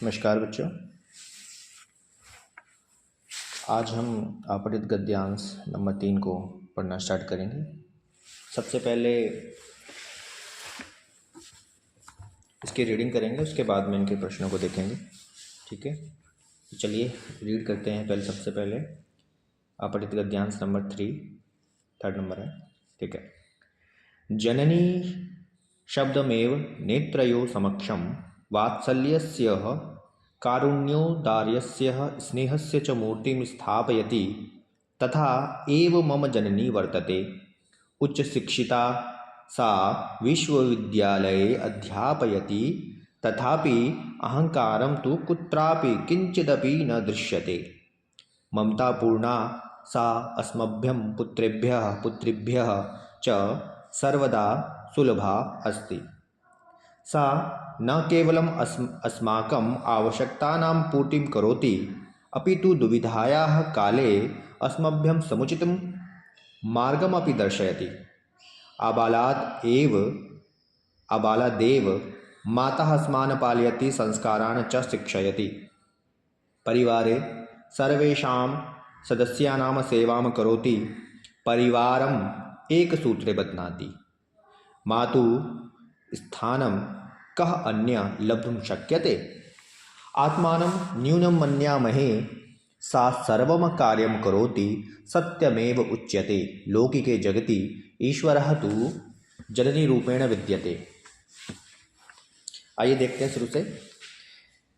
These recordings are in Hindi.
नमस्कार बच्चों, आज हम अपठित गद्यांश नंबर 3 को पढ़ना स्टार्ट करेंगे। सबसे पहले इसकी रीडिंग करेंगे, उसके बाद में इनके प्रश्नों को देखेंगे। ठीक है, तो चलिए रीड करते हैं। सबसे पहले अपठित गद्यांश नंबर 3, 3rd नंबर है। ठीक है। जननी शब्दमेव नेत्रयो समक्षं वात्सल्यस्य कारुण्योदार्यस्य स्नेहस्य च मूर्तिं स्थापयति, तथा एव मम जननी वर्तते। उच्चशिक्षिता सा विश्वविद्यालये अध्यापयति, तथापि अहंकारं तु कुत्रापि किंचिदपि न दृश्यते। ममतापूर्णा सा अस्मभ्यं पुत्रेभ्यः पुत्रीभ्यः च सर्वदा सुलभा अस्ति। सा न केवलम् अस्माकम् आवश्यकतानां पूर्तिं करोति, अपि तु दुविधायाः काले अस्मभ्यं समुचितं मार्गमपि दर्शयति। आबालादेव माता अस्मान् पालयति, संस्कारान् च शिक्षयति। परिवारे सर्वेषां सदस्यानां सेवां करोति, परिवारम् एकसूत्रे बध्नाति। मातुः स्थानं कः अन्यः लब्धुं शक्यते? आत्मानं न्यूनं मन्यामहे, सा सर्वं कार्यं करोति, सत्यमेव उच्यते। लौकिके जगति ईश्वरः तु जननी रूपेण विद्यते। आइए देखते हैं शुरू से।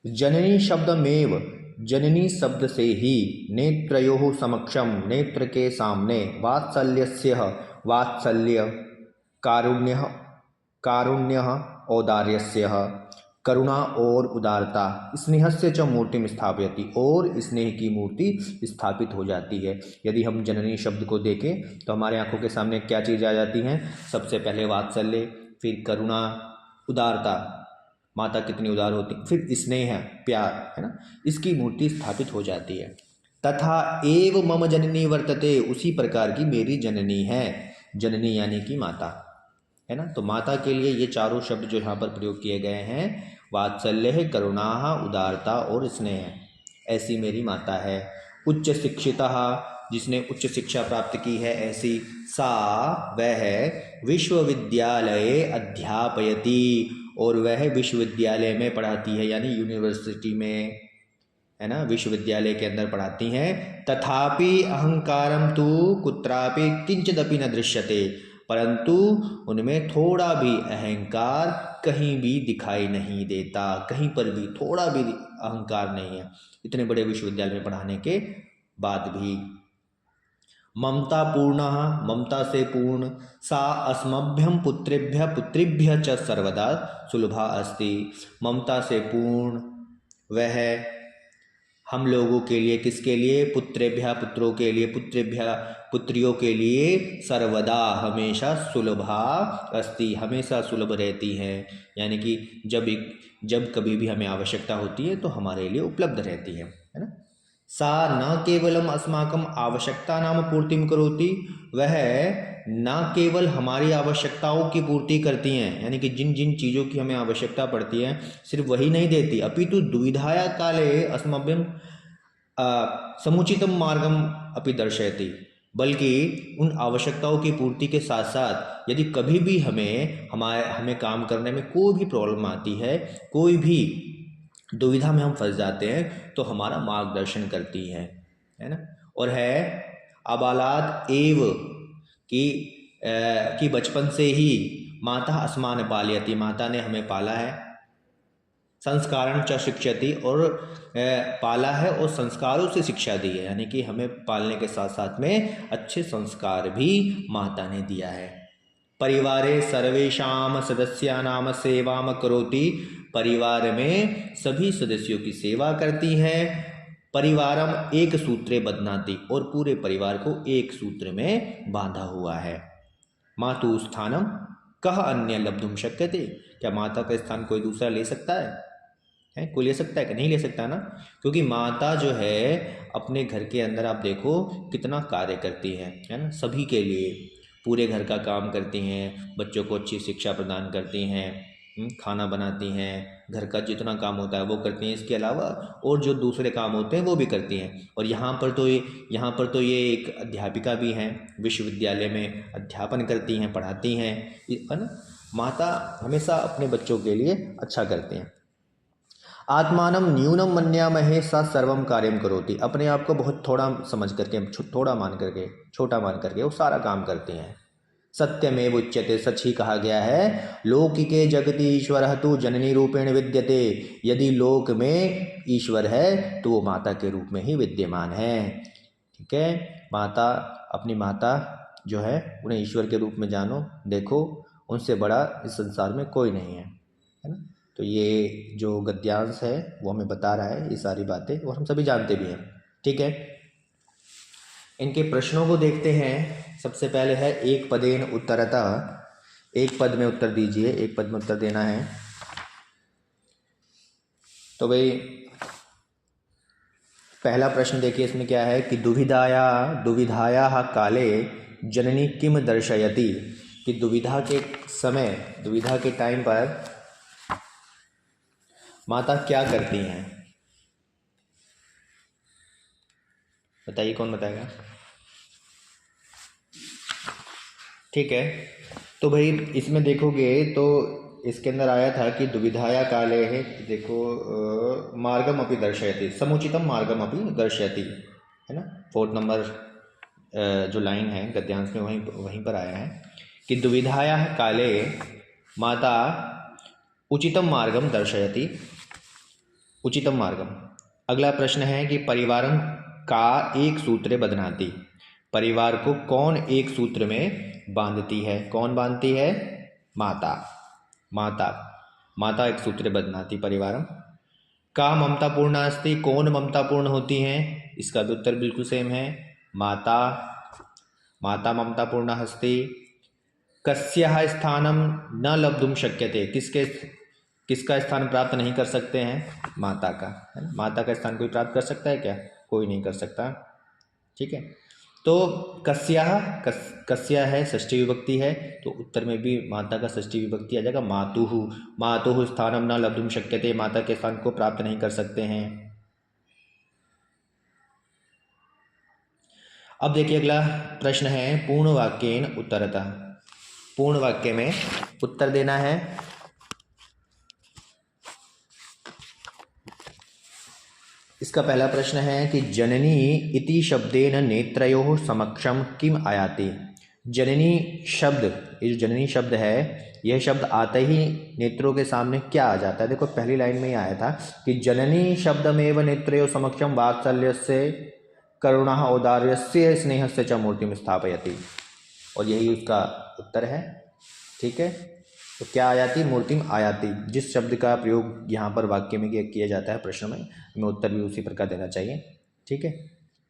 जननी शब्दमेव, जननी शब्द से ही, नेत्रयोः समक्षम, नेत्र के सामने, वात्सल्यस्य, वात्सल्य, कारुण्यः औदार्यस्य, करुणा और उदारता, स्नेहस्य च मूर्तिं स्थापयति, और स्नेह की मूर्ति स्थापित हो जाती है। यदि हम जननी शब्द को देखें तो हमारे आंखों के सामने क्या चीज़ आ जाती हैं? सबसे पहले वात्सल्य, फिर करुणा, उदारता, माता कितनी उदार होती, फिर स्नेह, प्यार, है ना, इसकी मूर्ति स्थापित हो जाती है। तथा एव मम जननी वर्तते, उसी प्रकार की मेरी जननी है। जननी यानी कि माता, है ना। तो माता के लिए ये चारों शब्द जो यहाँ पर प्रयोग किए गए हैं, वात्सल्य, करुणा, उदारता और स्नेह, ऐसी मेरी माता है। उच्च शिक्षिता, जिसने उच्च शिक्षा प्राप्त की है, ऐसी। सा, वह विश्वविद्यालये अध्यापयति, और वह विश्वविद्यालय में पढ़ाती है, यानी यूनिवर्सिटी में, है ना, विश्वविद्यालय के अंदर पढ़ाती हैं। तथापि अहंकारम तु कुत्रापि किंचिदपि न दृश्यते, परंतु उनमें थोड़ा भी अहंकार कहीं भी दिखाई नहीं देता, कहीं पर भी थोड़ा भी अहंकार नहीं है, इतने बड़े विश्वविद्यालय में पढ़ाने के बाद भी। ममता पूर्ण, ममता से पूर्ण, सा अस्मभ्यं पुत्रेभ्यः पुत्रीभ्यः च सर्वदा सुलभा अस्ति। ममता से पूर्ण वह हम लोगों के लिए, किसके लिए? पुत्रेभ्यः पुत्रों के लिए, पुत्रेभ्यः पुत्रियों के लिए, सर्वदा हमेशा सुलभा अस्ति, हमेशा सुलभ रहती हैं, यानी कि जब कभी भी हमें आवश्यकता होती है तो हमारे लिए उपलब्ध रहती है ना। सा न केवलम अस्माकं आवश्यकतानां पूर्तिं करोति, वह न केवल हमारी आवश्यकताओं की पूर्ति करती हैं, यानी कि जिन जिन चीज़ों की हमें आवश्यकता पड़ती है सिर्फ वही नहीं देती, अपितु दुविधाया काले अस्मभ्यं समुचितं मार्गम अपि दर्शयति, बल्कि उन आवश्यकताओं की पूर्ति के साथ साथ यदि कभी भी हमें काम करने में कोई भी प्रॉब्लम आती है, कोई भी दुविधा में हम फंस जाते हैं, तो हमारा मार्गदर्शन करती है ना। और है आबालात एव कि बचपन से ही माता अस्मान् पालयति, माता ने हमें पाला है। संस्कारण च शिक्षयति, और पाला है और संस्कारों से शिक्षा दी है, यानी कि हमें पालने के साथ साथ में अच्छे संस्कार भी माता ने दिया है। परिवारे सर्वेषां सदस्यानां सेवां करोति, परिवार में सभी सदस्यों की सेवा करती है। परिवारम एक सूत्रे बध्नाति, और पूरे परिवार को एक सूत्र में बांधा हुआ है। मातु स्थानम कः अन्य लब्धुम शक्यते, क्या माता का स्थान कोई दूसरा ले सकता है? कोई ले सकता है कि नहीं ले सकता ना, क्योंकि माता जो है अपने घर के अंदर आप देखो कितना कार्य करती है ना, सभी के लिए पूरे घर का काम करती हैं, बच्चों को अच्छी शिक्षा प्रदान करती हैं, खाना बनाती हैं, घर का जितना काम होता है वो करती हैं, इसके अलावा और जो दूसरे काम होते हैं वो भी करती हैं। और यहाँ पर तो ये एक अध्यापिका भी हैं, विश्वविद्यालय में अध्यापन करती हैं, पढ़ाती हैं, है ना। माता हमेशा अपने बच्चों के लिए अच्छा करते हैं। आत्मानं न्यूनम मन्यामहे सा सर्वम कार्यम करोति, अपने आप को बहुत थोड़ा समझ करके, थोड़ा मान करके, छोटा मान करके वो सारा काम करते हैं। सत्यमेव उच्यते, सच ही कहा गया है। लौकिके जगति ईश्वरः तु जननी रूपेण विद्यते, यदि लोक में ईश्वर है तो वो माता के रूप में ही विद्यमान है। ठीक है, माता, अपनी माता जो है उन्हें ईश्वर के रूप में जानो, देखो, उनसे बड़ा इस संसार में कोई नहीं है ना। तो ये जो गद्यांश है वो हमें बता रहा है ये सारी बातें, और हम सभी जानते भी हैं। ठीक है, इनके प्रश्नों को देखते हैं। सबसे पहले है एक पदेन उत्तरतः, एक पद में उत्तर दीजिए, एक पद में उत्तर देना है। तो भाई पहला प्रश्न देखिए, इसमें क्या है कि दुविधाया काले जननी किम दर्शयति, कि दुविधा के समय, दुविधा के टाइम पर माता क्या करती हैं। बताइए, कौन बताएगा। ठीक है, तो भाई इसमें देखोगे तो इसके अंदर आया था कि दुविधाया काले है, देखो मार्गम अपि दर्शयति, समुचितम मार्गम अपि दर्शयति, है ना। 4 नंबर जो लाइन है गद्यांश में वहीं वहीं पर आया है कि दुविधाया काले माता उचितम मार्गम दर्शयति, उचितम मार्गम। अगला प्रश्न है कि परिवारम का एक सूत्रे बध्नाति, परिवार को कौन एक सूत्र में बांधती है, कौन बांधती है, माता, माता, माता एक सूत्र बध्नाति परिवारम। का ममतापूर्ण अस्ति, कौन ममतापूर्ण होती हैं, इसका भी उत्तर बिल्कुल सेम है, माता, माता ममतापूर्ण अस्ति। कस्याः स्थानम न लब्धुम शक्यते, किसका स्थान प्राप्त नहीं कर सकते हैं, माता का, है ना। माता का स्थान कोई प्राप्त कर सकता है क्या, कोई नहीं कर सकता। ठीक है, तो कस्या है षष्ठी विभक्ति है, तो उत्तर में भी माता का षष्ठी विभक्ति आ जाएगा, मातुः, मातुः स्थानम न लब्धुम शक्यते, माता के स्थान को प्राप्त नहीं कर सकते हैं। अब देखिए अगला प्रश्न है पूर्ण वाक्येन उत्तरतः, पूर्ण वाक्य में उत्तर देना है। इसका पहला प्रश्न है कि जननी इति शब्देन नेत्रयोः समक्षम किम आयाति, जननी शब्द, ये जो जननी शब्द है यह शब्द आते ही नेत्रों के सामने क्या आ जाता है। देखो पहली लाइन में ही आया था कि जननी शब्दमेव नेत्रयोः समक्षम वात्सल्यस्य करुणा औदार्यस्य स्नेहस्य च मूर्तिम स्थापयति, और यही उसका उत्तर है। ठीक है, तो क्या आयाति, मूर्तिम आयाति, जिस शब्द का प्रयोग यहाँ पर वाक्य में किया जाता है प्रश्न में, हमें उत्तर भी उसी प्रकार देना चाहिए। ठीक है,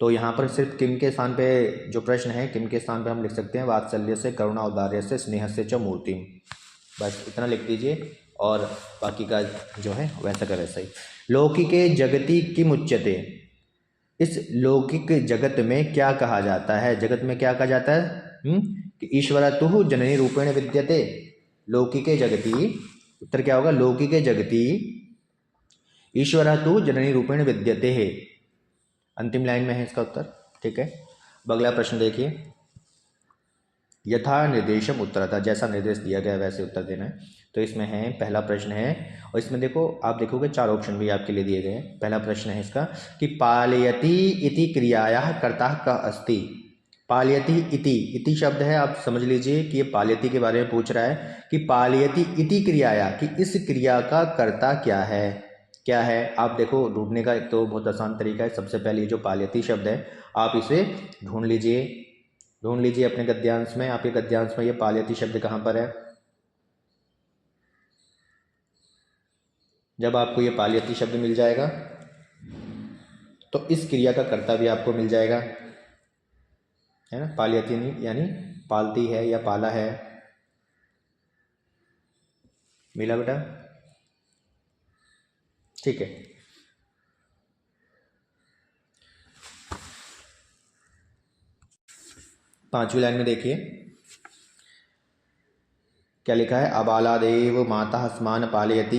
तो यहाँ पर सिर्फ किम के स्थान पे जो प्रश्न है, किम के स्थान पे हम लिख सकते हैं वात्सल्य से, करुणा औदार्य से, स्नेह से च मूर्तिम, बस इतना लिख दीजिए, और बाकी का जो है वैसा का वैसा ही। लौकिके जगति किम उच्यते, इस लौकिक जगत में क्या कहा जाता है, जगत में क्या कहा जाता है, कि ईश्वरतुः जननी रूपेण विद्यते, लौकिके जगति, उत्तर क्या होगा, लौकिके जगति ईश्वरतुः जननी रूपेण विद्यते है, अंतिम लाइन में है इसका उत्तर। ठीक है, अगला प्रश्न देखिए, यथा निर्देशम उत्तरतः, जैसा निर्देश दिया गया वैसे उत्तर देना है। तो इसमें है पहला प्रश्न है, और इसमें देखो आप देखोगे 4 ऑप्शन भी आपके लिए दिए गए हैं। पहला प्रश्न है इसका कि पालयति इति क्रियायाः कर्ता कः अस्ति, पालयति इति शब्द है, आप समझ लीजिए कि ये पालयति के बारे में पूछ रहा है कि पालयति इति क्रियाया, कि इस क्रिया का कर्ता क्या है, क्या है। आप देखो ढूंढने का एक तो बहुत आसान तरीका है, सबसे पहले जो पालयति शब्द है आप इसे ढूंढ लीजिए अपने गद्यांश में, आपके गद्यांश में ये पालयति शब्द कहाँ पर है। जब आपको ये पालयति शब्द मिल जाएगा तो इस क्रिया का कर्ता भी आपको मिल जाएगा, है ना। पालयति यानी पालती है या पाला है, मिला बेटा। ठीक है, पांचवी लाइन में देखिए क्या लिखा है, अबालादेव माता अस्मान पालयति,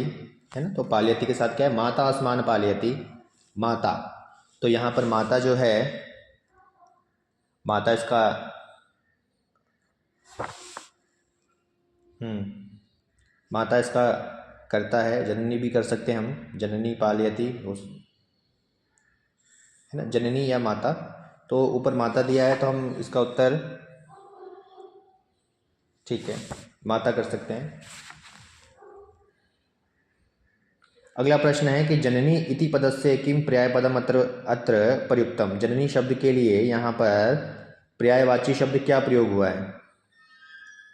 है ना। तो पालयति के साथ क्या है, माता अस्मान पालयति, माता। तो यहाँ पर माता जो है, माता इसका माता इसका करता है, जननी भी कर सकते हैं हम, जननी पालयति, है ना, जननी या माता। तो ऊपर माता दिया है तो हम इसका उत्तर ठीक है माता कर सकते हैं। अगला प्रश्न है कि जननी इति पदस्य किम पर्यायपदम अत्र प्रयुक्तम। जननी शब्द के लिए यहाँ पर पर्यायवाची शब्द क्या प्रयोग हुआ है।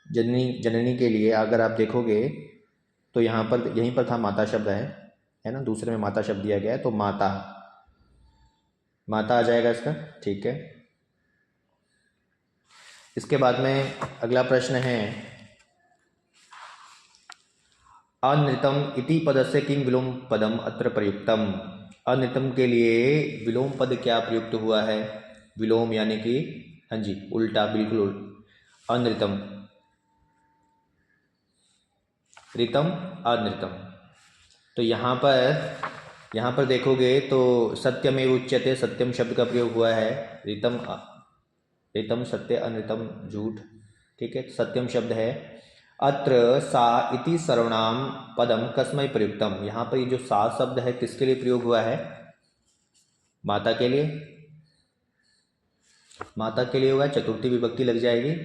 जननी के लिए अगर आप देखोगे तो यहाँ पर, यहीं पर था माता शब्द है ना, दूसरे में माता शब्द दिया गया है, तो माता आ जाएगा इसका, ठीक है। इसके बाद में अगला प्रश्न है, अनृतम इति पदस्य किम विलोम पदम अत्र प्रयुक्तम। अनृतम के लिए विलोम पद क्या प्रयुक्त हुआ है, विलोम यानी कि, हाँ जी, उल्टा, बिल्कुल अनृतम, ऋतम अनृतम। तो यहाँ पर देखोगे तो सत्यमेव उच्यते, सत्यम शब्द का प्रयोग हुआ है, ऋतम सत्य, अनृतम झूठ, ठीक है, सत्यम शब्द है। अत्र सा इति सर्वनाम पदम कस्मै प्रयुक्तम। यहाँ पर ये जो सा शब्द है किसके लिए प्रयोग हुआ है, माता के लिए, माता के लिए होगा, चतुर्थी विभक्ति लग जाएगी।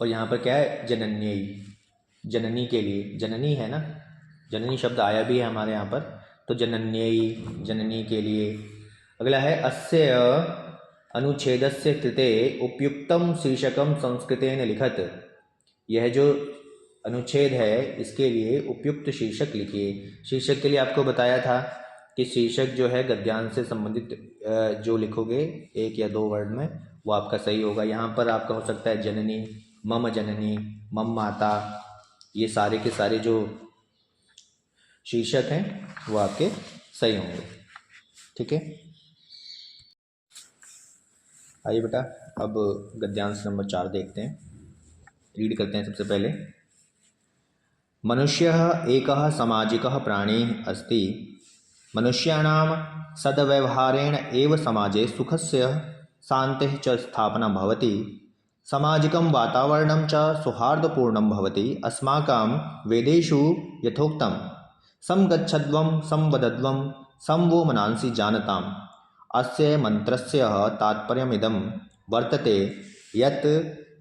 और यहाँ पर क्या है, जनन्यै, जननी के लिए, जननी है ना, जननी शब्द आया भी है हमारे यहाँ पर, तो जनन्यै, जननी के लिए। अगला है, अस्य अनुच्छेदस्य कृते उपयुक्तम शीर्षकम संस्कृतेन लिखत। यह जो अनुच्छेद है इसके लिए उपयुक्त शीर्षक लिखिए। शीर्षक के लिए आपको बताया था कि शीर्षक जो है गद्यांश से संबंधित जो लिखोगे एक या दो वर्ड में वो आपका सही होगा। यहाँ पर आपका हो सकता है जननी, मम माता, ये सारे के सारे जो शीर्षक हैं वो आपके सही होंगे, ठीक है। आइए बेटा अब गद्यांश नंबर 4 देखते हैं, रीड करते हैं। सबसे पहले, मनुष्यः एकः सामाजिकः प्राणी अस्ति। मनुष्याणां सद्व्यवहारेण एव समाजे सुखस्य शान्तेः च स्थापना भवति। सामाजिकं वातावरणं च सौहार्दपूर्णं भवति। अस्माकं वेदेषु यथोक्तं समगच्छध्वं संवदध्वं संवो मनांसि जानताम्। अस्य मन्त्रस्य तात्पर्यमिदं वर्तते यत्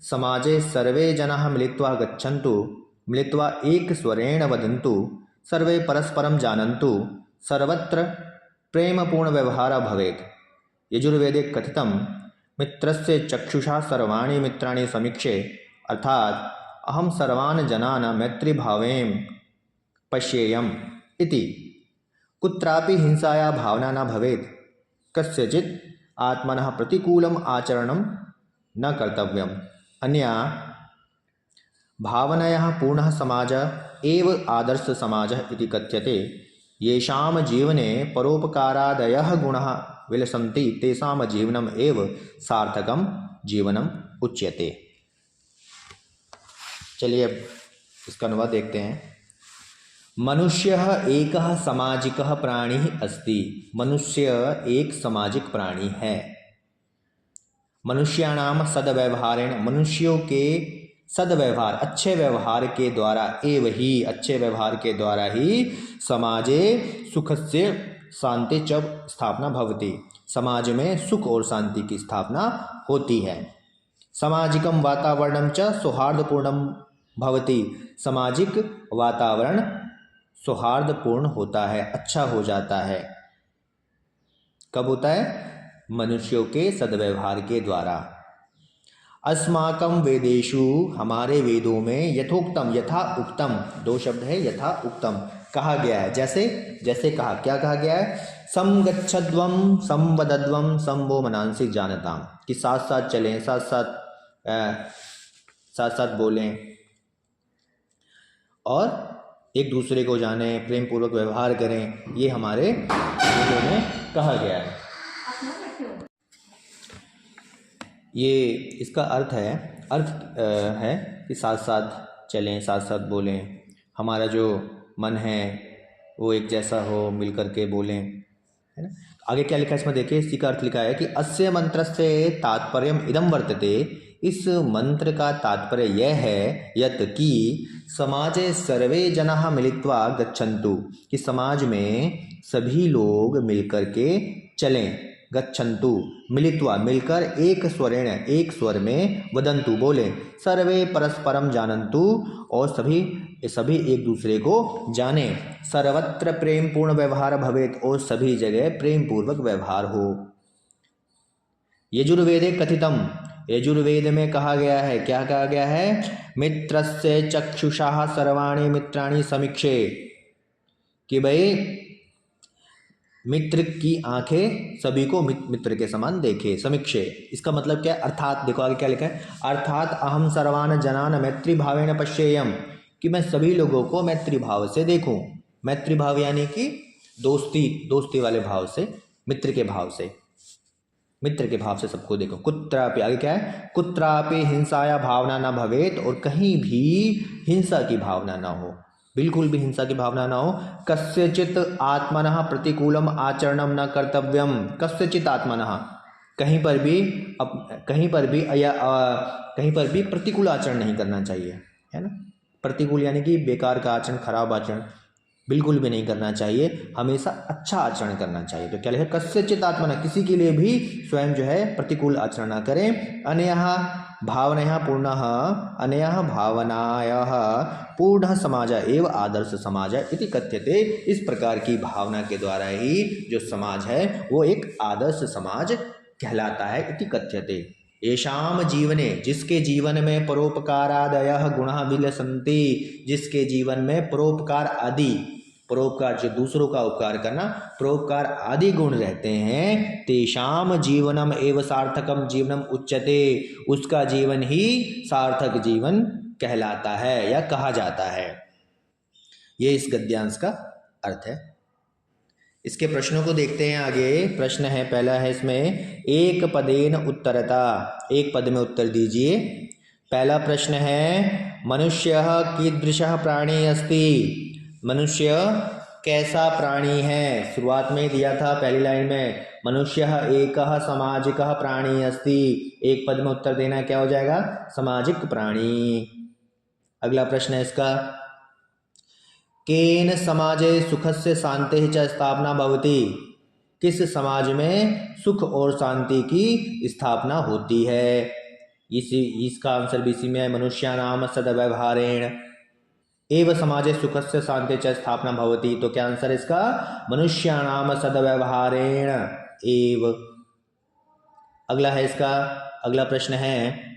समाजे सर्वे जनाः मिलित्वा गच्छन्तु, मिलित्वा एकस्वरेण वदन्तु, सर्वे परस्परं जानन्तु, सर्वत्र प्रेमपूर्णव्यवहारः भवेत्। यजुर्वेदे कथितं मित्रस्य चक्षुषा सर्वाणि मित्राणि समीक्षे, अर्थात अहं सर्वान् जनान् मैत्रीभावेन पश्येयम् इति। कुत्रापि हिंसाया भावना न भवेत्। कस्यचित् आत्मनः प्रतिकूलम् आचरणं न कर्तव्यम्। अन्या भावनया पूर्णः समाजः एव आदर्शसमाजः इति कथ्यते। येषां जीवने परोपकारादयः गुणाः विलसन्ति तेषां जीवनम् एव सार्थकं जीवनम् उच्यते। चलिए अब इसका अनुवाद देखते हैं। मनुष्यः एकः सामाजिकः प्राणी अस्ति। मनुष्य एक सामाजिक प्राणी है। मनुष्याणाम सद्व्यवहारेण, मनुष्यों के सद्व्यवहार, अच्छे व्यवहार के द्वारा, एव ही, अच्छे व्यवहार के द्वारा ही समाजे सुखस्य शांति च स्थापना भवति, समाज में सुख और शांति की स्थापना होती है। सामाजिकम वातावरणम च सौहार्दपूर्णम भवति, सामाजिक वातावरण सौहार्दपूर्ण होता है, अच्छा हो जाता है। कब होता है? मनुष्यों के सद्व्यवहार के द्वारा। अस्माकं वेदेषु, हमारे वेदों में, यथोक्तम, यथा उक्तम, दो शब्द है, यथा उक्तम, कहा गया है, जैसे जैसे कहा, क्या कहा गया है? समगच्छध्वम संवदध्वम संवो मनांसि जानताम, कि साथ साथ चलें, साथ साथ बोलें और एक दूसरे को जाने, प्रेम पूर्वक व्यवहार करें, ये हमारे वेदों में कहा गया है। ये इसका अर्थ है कि साथ साथ चलें, साथ साथ बोलें, हमारा जो मन है वो एक जैसा हो, मिल करके बोलें, है ना। आगे क्या लिखा है इसमें देखिए, इसी का अर्थ लिखा है कि अस्य मंत्रस्य तात्पर्यम इदम वर्तते, इस मंत्र का तात्पर्य यह है यत कि समाजे सर्वे जनाः मिलित्वा गच्छन्तु, कि समाज में सभी लोग मिलकर के चलें, गच्छन्तु मिलित्वा मिलकर, एक स्वरेण एक स्वर में, वदन्तु बोले, सर्वे परस्परम जानन्तु और सभी सभी एक दूसरे को जाने, सर्वत्र प्रेम पूर्ण व्यवहार भवेत और सभी जगह प्रेम पूर्वक व्यवहार हो। यजुर्वेदे कथितम, यजुर्वेद में कहा गया है, क्या कहा गया है, मित्रस्य चक्षुषा सर्वाणि मित्राणि समीक्षे, कि भाई मित्र की आंखें सभी को मित्र के समान देखे, समीक्षे। इसका मतलब क्या है, अर्थात देखो आगे क्या लिखा है, अर्थात अहम सर्वान जनान मैत्री भावेन पश्येयम, कि मैं सभी लोगों को मैत्री भाव से देखूं। मैत्री भाव यानी कि दोस्ती वाले भाव से, मित्र के भाव से, मित्र के भाव से सबको देखो। कुत्रापि, आगे क्या है, कुत्रापि हिंसाया भावना न भवेत, और कहीं भी हिंसा की भावना ना हो, बिल्कुल भी हिंसा की भावना ना हो। कस्यचित आत्मनः प्रतिकूलम आचरणम न कर्तव्यम, कस्यचित आत्मनः, कहीं पर भी प्रतिकूल आचरण नहीं करना चाहिए, है ना। प्रतिकूल यानी कि बेकार का आचरण, खराब आचरण बिल्कुल भी नहीं करना चाहिए, हमेशा अच्छा आचरण करना चाहिए। तो क्या लिखा, कस्यचित आत्मनः, किसी के लिए भी स्वयं जो है प्रतिकूल आचरण ना करें। अनया भावनया पूर्णः, अनया भावनायाः पूर्ण समाज एवं आदर्श समाज इति कथ्यते, इस प्रकार की भावना के द्वारा ही जो समाज है वो एक आदर्श समाज कहलाता है। इति कथ्यते, येषाम जीवने, जिसके जीवन में परोपकारादयः गुणाः विलसन्ति, जिसके जीवन में परोपकार आदि, परोपकार जो दूसरों का उपकार करना, परोपकार आदि गुण रहते हैं, तेषाम जीवनम एव सार्थकम जीवनम उच्यते, उसका जीवन ही सार्थक जीवन कहलाता है या कहा जाता है। ये इस गद्यांश का अर्थ है। इसके प्रश्नों को देखते हैं आगे। प्रश्न है, पहला है इसमें, एक पदेन उत्तरता, एक पद में उत्तर दीजिए। पहला प्रश्न है, मनुष्यः कीदृशः प्राणी अस्ति, मनुष्य कैसा प्राणी है। शुरुआत में दिया था पहली लाइन में, मनुष्यः एकः सामाजिकः प्राणी अस्ति, एक पद में उत्तर देना क्या हो जाएगा, सामाजिक प्राणी। अगला प्रश्न है इसका, केन समाजे सुखस्य शांति च स्थापना भवति, किस समाज में सुख और शांति की स्थापना होती है। इसका आंसर भी इसी में है, मनुष्याणाम सद्व्यवहारेण एव समाजे सुखस्य शांति च स्थापना भवति। तो क्या आंसर इसका, मनुष्याणाम सद्व्यवहारेण एव। अगला है इसका, अगला प्रश्न है,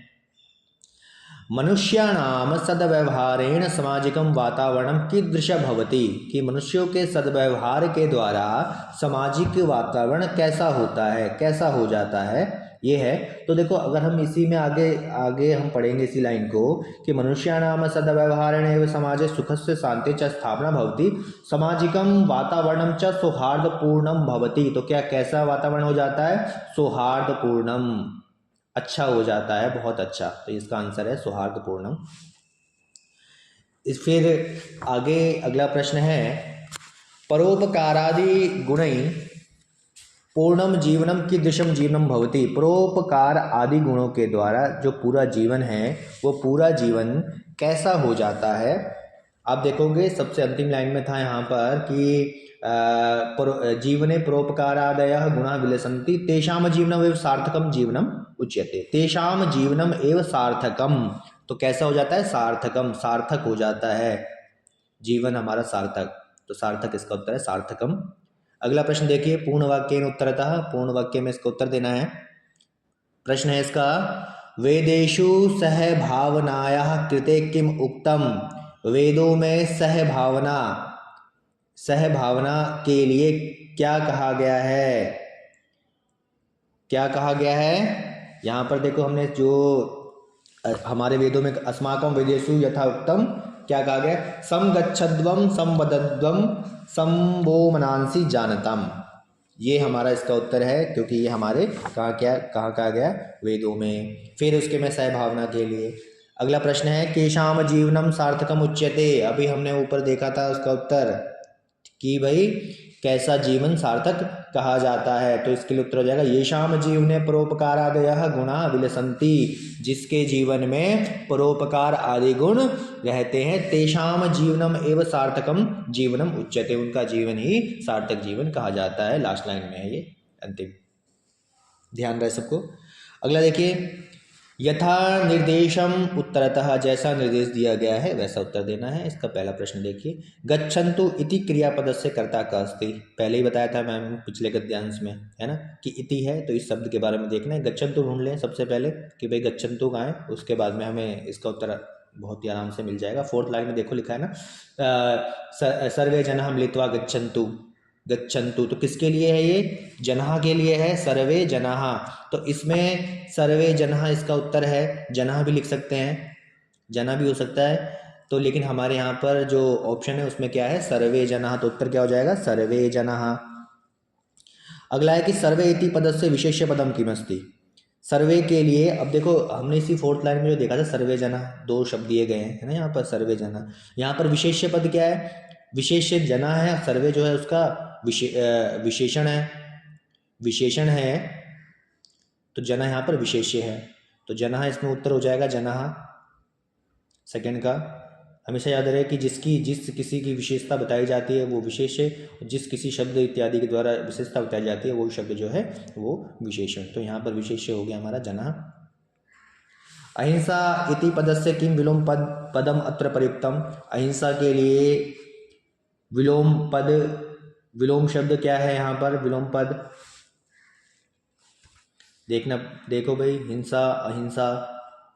मनुष्याणाम सद्व्यवहारेण सामाजिकम वातावरणम कीदृशः भवति, कि मनुष्यों के सद्व्यवहार के द्वारा सामाजिक वातावरण कैसा होता है, कैसा हो जाता है, ये है। तो देखो अगर हम इसी में आगे हम पढ़ेंगे इसी लाइन को, कि मनुष्याणाम सद्व्यवहारेण एव समाजे सुखस्य शांति च स्थापना भवति, सामाजिकम वातावरणम च सौहार्दपूर्णम भवति। तो क्या कैसा वातावरण हो जाता है, सौहार्दपूर्णम, अच्छा हो जाता है, बहुत अच्छा। तो इसका आंसर है सौहार्दपूर्णम। फिर आगे अगला प्रश्न है, परोपकारादि गुणै पूर्णम जीवनम कीदृशम जीवनम भवति, परोपकार आदि गुणों के द्वारा जो पूरा जीवन है वो पूरा जीवन कैसा हो जाता है। आप देखोगे सबसे अंतिम लाइन में था यहाँ पर कि जीवने परोपकारादयः गुणाः विलसन्ति, तेषाम जीवनम एव सार्थकम जीवनम उच्यते। तेषाम जीवनम एव सार्थकम, तो कैसा हो जाता है, सार्थकम, सार्थक हो जाता है जीवन हमारा, सार्थक। तो सार्थक इसका उत्तर है, सार्थकम। अगला प्रश्न देखिए, पूर्ण वाक्येन उत्तरतः, पूर्ण वाक्य में इसका उत्तर देना है। प्रश्न है इसका, वेदेषु सहभावनायाः कृते किम उक्तम, वेदों में सहभावना के लिए क्या कहा गया है, क्या कहा गया है। यहाँ पर देखो हमने जो हमारे वेदों में, अस्माकं वेदेषु यथा उत्तम, क्या कहा गया, समगच्छध्वम संवदध्वम संवोमनांसि जानतम। ये हमारा इसका उत्तर है, क्योंकि ये हमारे कहाँ कहा गया, वेदों में। फिर उसके में सहभावना के लिए। अगला प्रश्न है केशाम जीवनम सार्थकम उच्यते। अभी हमने ऊपर देखा था उसका उत्तर कि भाई कैसा जीवन सार्थक कहा जाता है, तो इसके लिए उत्तर हो जाएगा येषाम जीवने परोपकारादयः गुणा विलसन्ति। जिसके जीवन में परोपकार आदि गुण रहते हैं तेषाम जीवनम एव सार्थकम जीवनम उच्यते, उनका जीवन ही सार्थक जीवन कहा जाता है। लास्ट लाइन में है ये अंतिम, ध्यान रहे सबको। अगला देखिए यथा निर्देशम उत्तरतः, जैसा निर्देश दिया गया है वैसा उत्तर देना है। इसका पहला प्रश्न देखिए गच्छन्तु इति क्रियापद से कर्ता का अस्ति। पहले ही बताया था मैम पिछले गद्यांश में, है ना, कि इति है तो इस शब्द के बारे में देखना है। गच्छन्तु ढूंढ लें सबसे पहले कि भाई गच्छन्तु कहाँ है, उसके बाद में हमें इसका उत्तर बहुत ही आराम से मिल जाएगा। 4th लाइन में देखो लिखा है ना सर्वे जनः मिलित्वा गच्छन्तु। गच्छन्तु तो किसके लिए है, ये जनः के लिए है, सर्वे जनः। तो इसमें सर्वे जनः इसका उत्तर है, जनः भी लिख सकते हैं, जनः भी हो सकता है तो, लेकिन हमारे यहाँ पर जो ऑप्शन है उसमें क्या है सर्वे जनः, तो उत्तर क्या हो जाएगा सर्वे जनः। अगला है कि सर्वे इति पदस्य विशेष्य पदम किमस्ति। सर्वे के लिए अब देखो हमने इसी 4th लाइन में जो देखा था सर्वे जनः 2 शब्द दिए गए हैं, है ना, यहाँ पर सर्वे जनः। यहाँ पर विशेष्य पद क्या है, विशेष्य जना है, सर्वे जो है उसका विशेषण है तो जना यहाँ पर विशेष्य है, तो जना इसमें उत्तर हो जाएगा जना। सेकंड का हमेशा याद रहे कि जिस किसी की विशेषता बताई जाती है वो विशेष्य, जिस किसी शब्द इत्यादि के द्वारा विशेषता बताई जाती है वो शब्द जो है वो विशेषण, तो यहाँ पर विशेष्य हो गया हमारा जना। अहिंसा इति पदस्य किम विलोम पदम अत्र प्रयुक्तम। अहिंसा के लिए विलोम शब्द क्या है यहाँ पर, विलोम पद देखो भाई हिंसा अहिंसा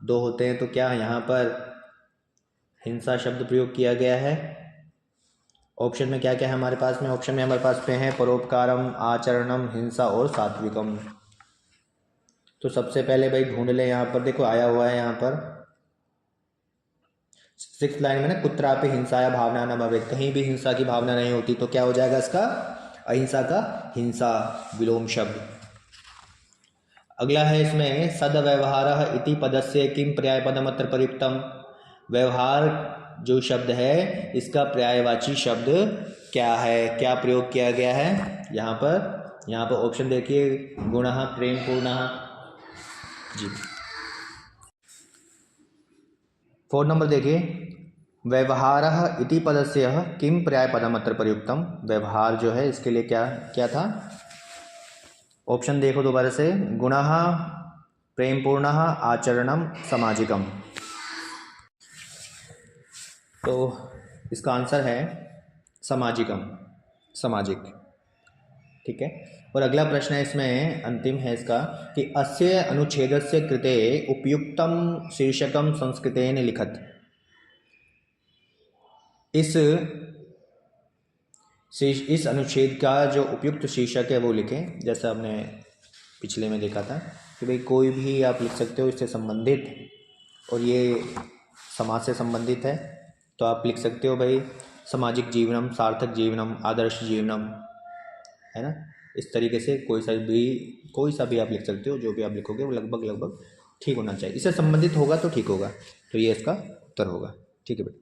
2 होते हैं तो क्या यहाँ पर हिंसा शब्द प्रयोग किया गया है। ऑप्शन में क्या क्या है हमारे पास में, ऑप्शन में हमारे पास पे है परोपकारम, आचरणम, हिंसा और सात्विकम। तो सबसे पहले भाई ढूंढ ले, यहाँ पर देखो आया हुआ है यहाँ पर 6th लाइन में ना कुत्रापि हिंसाया भावना न भवेत्, कहीं भी हिंसा की भावना नहीं होती, तो क्या हो जाएगा इसका अहिंसा का हिंसा विलोम शब्द। अगला है इसमें सद्व्यवहारः इति पदस्य किम पर्यायपदमत्र प्रयुक्तम। व्यवहार जो शब्द है इसका पर्यायवाची शब्द क्या है, क्या प्रयोग किया गया है यहाँ पर ऑप्शन देखिए गुणः, प्रेम पूर्णः जी। 4 नंबर देखिए व्यवहारः इति पदस्य किम पर्यायपदमत्र प्रयुक्तम। व्यवहार जो है इसके लिए क्या क्या था, ऑप्शन देखो दोबारा से गुणः, प्रेमपूर्णः, आचरणम, सामाजिकम। तो इसका आंसर है सामाजिकम, सामाजिक, ठीक है। और अगला प्रश्न है इसमें अंतिम है इसका कि अस्य अनुच्छेदस्य कृते उपयुक्तम शीर्षकम संस्कृतेन लिखत। इस अनुच्छेद का जो उपयुक्त शीर्षक है वो लिखें। जैसा हमने पिछले में देखा था कि भाई कोई भी आप लिख सकते हो इससे संबंधित, और ये समाज से संबंधित है तो आप लिख सकते हो भाई सामाजिक जीवनम, सार्थक जीवनम, आदर्श जीवनम, है ना। इस तरीके से कोई सा भी आप लिख सकते हो, जो भी आप लिखोगे वो लगभग ठीक होना चाहिए, इससे संबंधित होगा तो ठीक होगा, तो ये इसका उत्तर होगा, ठीक है बेटा।